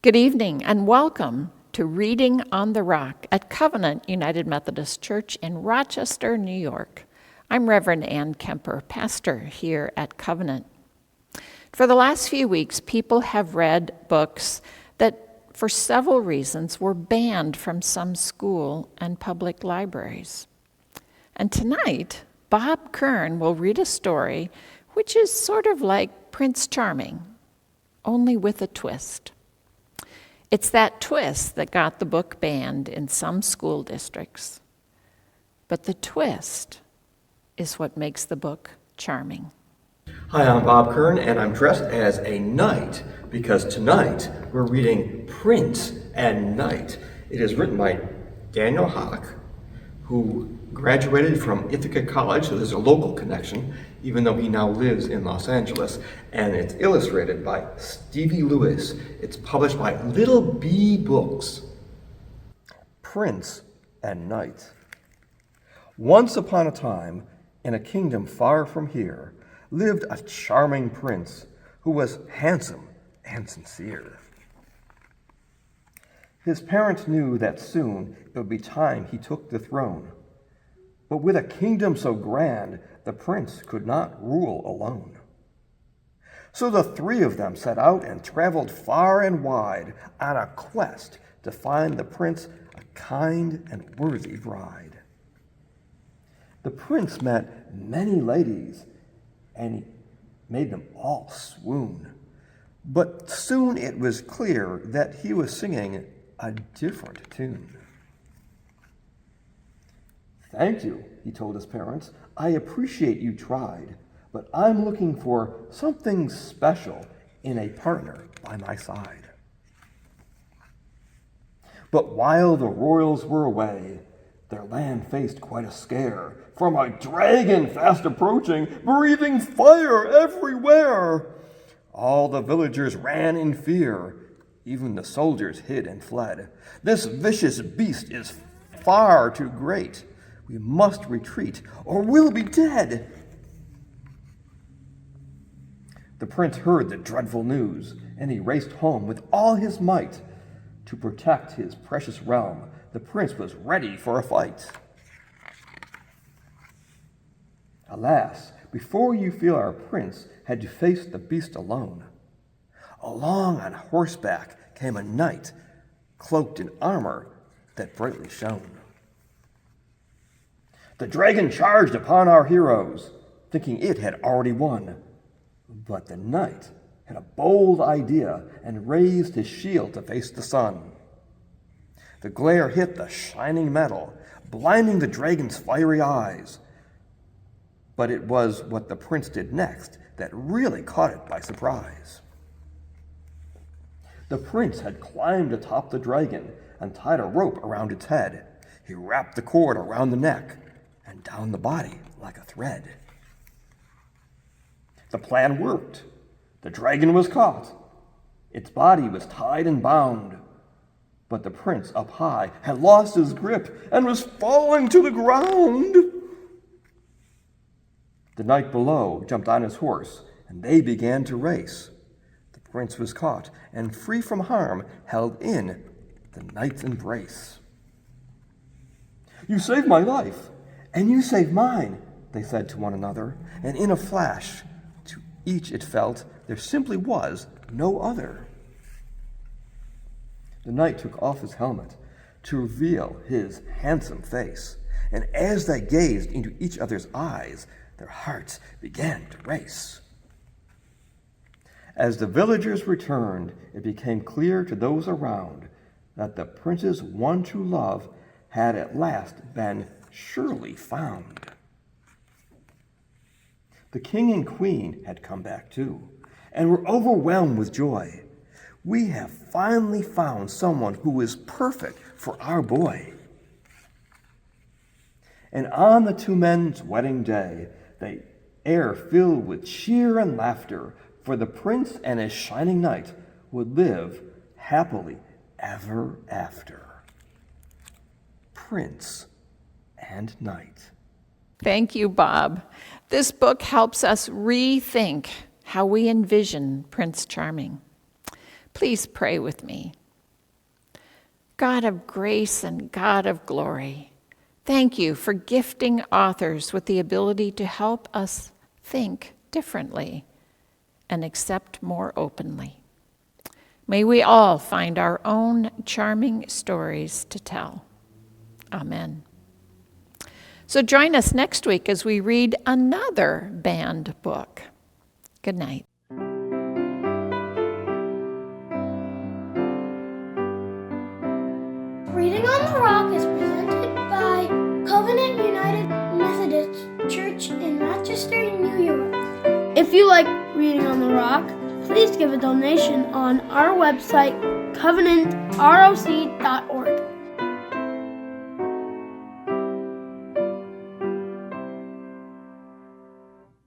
Good evening and welcome to Reading on the Rock at Covenant United Methodist Church in Rochester, New York. I'm Reverend Ann Kemper, pastor here at Covenant. For the last few weeks, people have read books that, for several reasons, were banned from some school and public libraries. And tonight, Bob Kern will read a story which is sort of like Prince Charming, only with a twist. It's that twist that got the book banned in some school districts. But the twist is what makes the book charming. Hi, I'm Bob Kern, and I'm dressed as a knight because tonight we're reading Prince and Knight. It is written by Daniel Hock, who graduated from Ithaca College, so there's a local connection, even though he now lives in Los Angeles. And it's illustrated by Stevie Lewis. It's published by Little B Books. Prince and Knight. Once upon a time, in a kingdom far from here, lived a charming prince who was handsome and sincere. His parents knew that soon it would be time he took the throne. But with a kingdom so grand, the prince could not rule alone. So the three of them set out and traveled far and wide on a quest to find the prince a kind and worthy bride. The prince met many ladies, and he made them all swoon. But soon it was clear that he was singing a different tune. "Thank you," he told his parents. "I appreciate you tried, but I'm looking for something special in a partner by my side." But while the royals were away, their land faced quite a scare from a dragon fast approaching, breathing fire everywhere. All the villagers ran in fear. Even the soldiers hid and fled. "This vicious beast is far too great. We must retreat, or we'll be dead." The prince heard the dreadful news, and he raced home with all his might. To protect his precious realm, the prince was ready for a fight. Alas, before you feel our prince had to face the beast alone. Along on horseback came a knight, cloaked in armor that brightly shone. The dragon charged upon our heroes, thinking it had already won. But the knight had a bold idea and raised his shield to face the sun. The glare hit the shining metal, blinding the dragon's fiery eyes. But it was what the prince did next that really caught it by surprise. The prince had climbed atop the dragon and tied a rope around its head. He wrapped the cord around the neck and down the body like a thread. The plan worked. The dragon was caught. Its body was tied and bound. But the prince up high had lost his grip and was falling to the ground. The knight below jumped on his horse, and they began to race. The prince was caught and, free from harm, held in the knight's embrace. "You saved my life, and you saved mine," they said to one another, and in a flash, to each it felt there simply was no other. The knight took off his helmet to reveal his handsome face, and as they gazed into each other's eyes, their hearts began to race. As the villagers returned, it became clear to those around that the prince's one true love had at last been surely found. The king and queen had come back too, and were overwhelmed with joy. "We have finally found someone who is perfect for our boy." And on the two men's wedding day, the air filled with cheer and laughter, for the prince and his shining knight would live happily ever after. Prince and Knight. Thank you, Bob. This book helps us rethink how we envision Prince Charming. Please pray with me God of grace and God of glory, thank you for gifting authors with the ability to help us think differently and accept more openly. May we all find our own charming stories to tell. Amen. So join us next week as we read another banned book. Good night. Reading on the Rock is presented by Covenant United Methodist Church in Rochester, New York. If you like Reading on the Rock, please give a donation on our website, covenantroc.org.